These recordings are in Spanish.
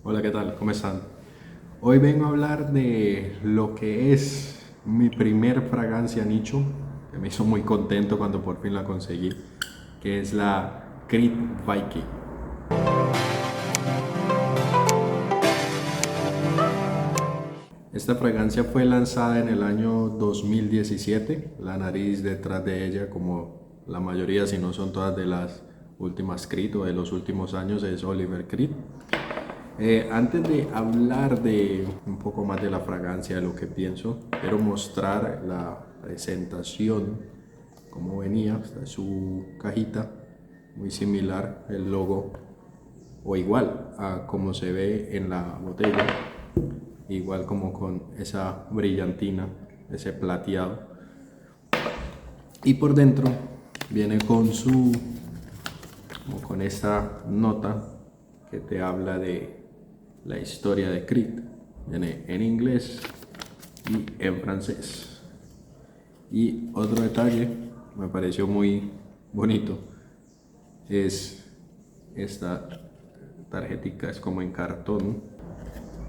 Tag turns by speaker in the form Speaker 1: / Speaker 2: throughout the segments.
Speaker 1: Hola, ¿qué tal? ¿Cómo están? Hoy vengo a hablar de lo que es mi primer fragancia nicho, que me hizo muy contento cuando por fin la conseguí, que es la Creed Viking. Esta fragancia fue lanzada en el año 2017, la nariz detrás de ella, como la mayoría, si no son todas de las últimas Creed o de los últimos años, es Oliver Creed. Antes de hablar de un poco más de la fragancia, de lo que pienso, quiero mostrar la presentación, cómo venía, esta es su cajita, muy similar el logo, o igual a como se ve en la botella, igual como con esa brillantina, ese plateado. Y por dentro viene como con esta nota que te habla de la historia de Creed. Viene en inglés y en francés. Y otro detalle me pareció muy bonito es esta tarjetica, es como en cartón.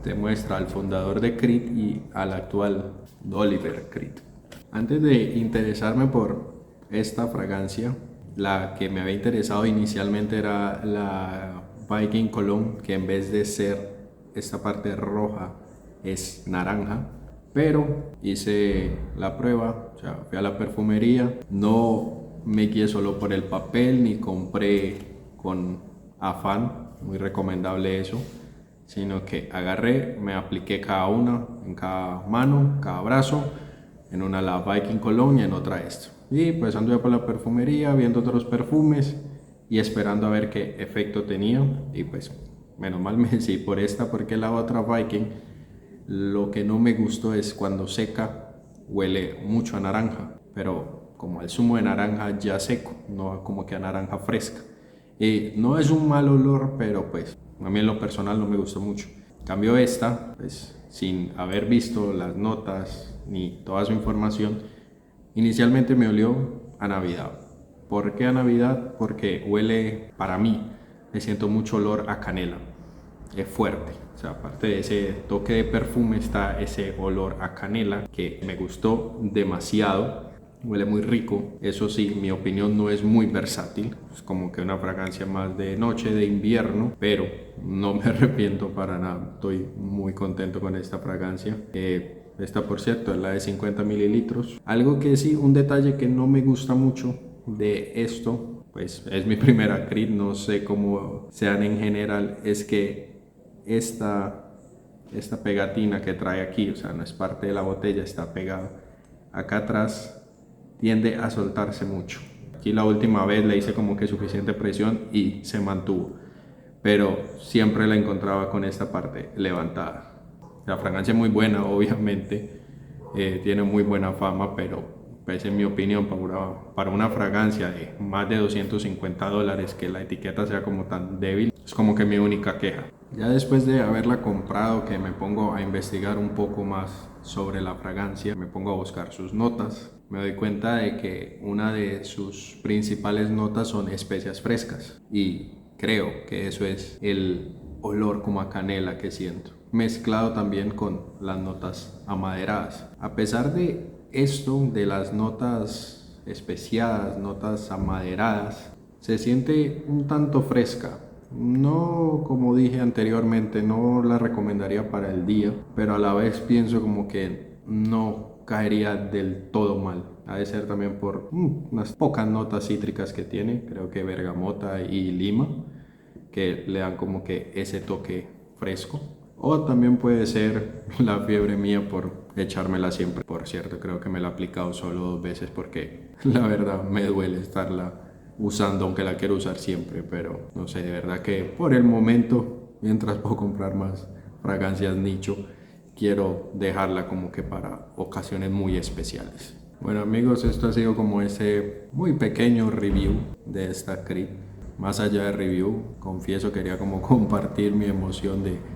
Speaker 1: Te muestra al fundador de Creed y al actual Oliver Creed. Antes de interesarme por esta fragancia, la que me había interesado inicialmente era la Viking Cologne, que en vez de ser esta parte roja es naranja. Pero hice la prueba, o sea, fui a la perfumería, no me guié solo por el papel ni compré con afán, muy recomendable eso, sino que agarré, me apliqué cada una en cada mano, cada brazo, en una la Viking Cologne y en otra esto. Y pues anduve por la perfumería viendo otros perfumes y esperando a ver qué efecto tenía. Y pues menos mal me decidí por esta, porque la otra Viking, lo que no me gustó es cuando seca huele mucho a naranja, pero como el zumo de naranja ya seco, no como que a naranja fresca. Y no es un mal olor, pero pues a mí en lo personal no me gustó mucho. En cambio esta, pues sin haber visto las notas ni toda su información, inicialmente me olió a Navidad. ¿Por qué a Navidad? Porque huele, para mí, me siento mucho olor a canela. Es fuerte. O sea, aparte de ese toque de perfume está ese olor a canela que me gustó demasiado. Huele muy rico. Eso sí, mi opinión no es muy versátil. Es como que una fragancia más de noche, de invierno, pero no me arrepiento para nada. Estoy muy contento con esta fragancia. Esta, por cierto, es la de 50 mililitros. Algo que sí, un detalle que no me gusta mucho de esto, pues es mi primera Creed, no sé cómo sean en general, es que esta pegatina que trae aquí, o sea, no es parte de la botella, está pegada acá atrás, tiende a soltarse mucho. Aquí la última vez le hice como que suficiente presión y se mantuvo, pero siempre la encontraba con esta parte levantada. La fragancia es muy buena, obviamente, tiene muy buena fama, pero pues en mi opinión, para una fragancia de más de $250, que la etiqueta sea como tan débil, es como que mi única queja. Ya después de haberla comprado, que me pongo a investigar un poco más sobre la fragancia, me pongo a buscar sus notas, me doy cuenta de que una de sus principales notas son especias frescas, y creo que eso es el olor como a canela que siento, mezclado también con las notas amaderadas. A pesar de esto, de las notas especiadas, notas amaderadas, se siente un tanto fresca. No, como dije anteriormente, no la recomendaría para el día, pero a la vez pienso como que no caería del todo mal. Ha de ser también por unas pocas notas cítricas que tiene, creo que bergamota y lima, que le dan como que ese toque fresco. O también puede ser la fiebre mía por echármela siempre. Por cierto, creo que me la he aplicado solo 2 veces porque la verdad me duele estarla usando, aunque la quiero usar siempre. Pero no sé, de verdad que por el momento, mientras puedo comprar más fragancias nicho, quiero dejarla como que para ocasiones muy especiales. Bueno amigos, esto ha sido como ese muy pequeño review de esta Creed. Más allá de review, confieso, quería como compartir mi emoción de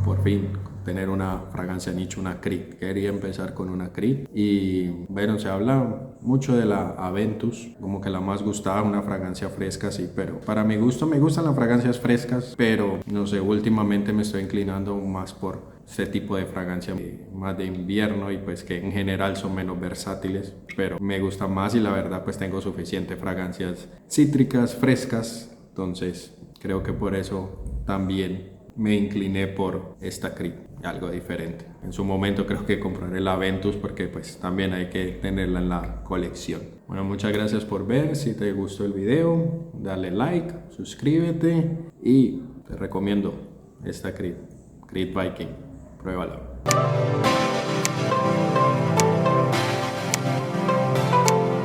Speaker 1: por fin tener una fragancia nicho, una Creed. Quería empezar con una Creed y bueno, se habla mucho de la Aventus, como que la más gustada, una fragancia fresca, sí, pero para mi gusto me gustan las fragancias frescas, pero no sé, últimamente me estoy inclinando más por este tipo de fragancia más de invierno y pues que en general son menos versátiles, pero me gusta más y la verdad pues tengo suficiente fragancias cítricas, frescas, entonces creo que por eso también me incliné por esta Creed, algo diferente. En su momento creo que compraré la Aventus porque pues también hay que tenerla en la colección. Bueno, muchas gracias por ver. Si te gustó el video, dale like, suscríbete y te recomiendo esta Creed Viking. Pruébala.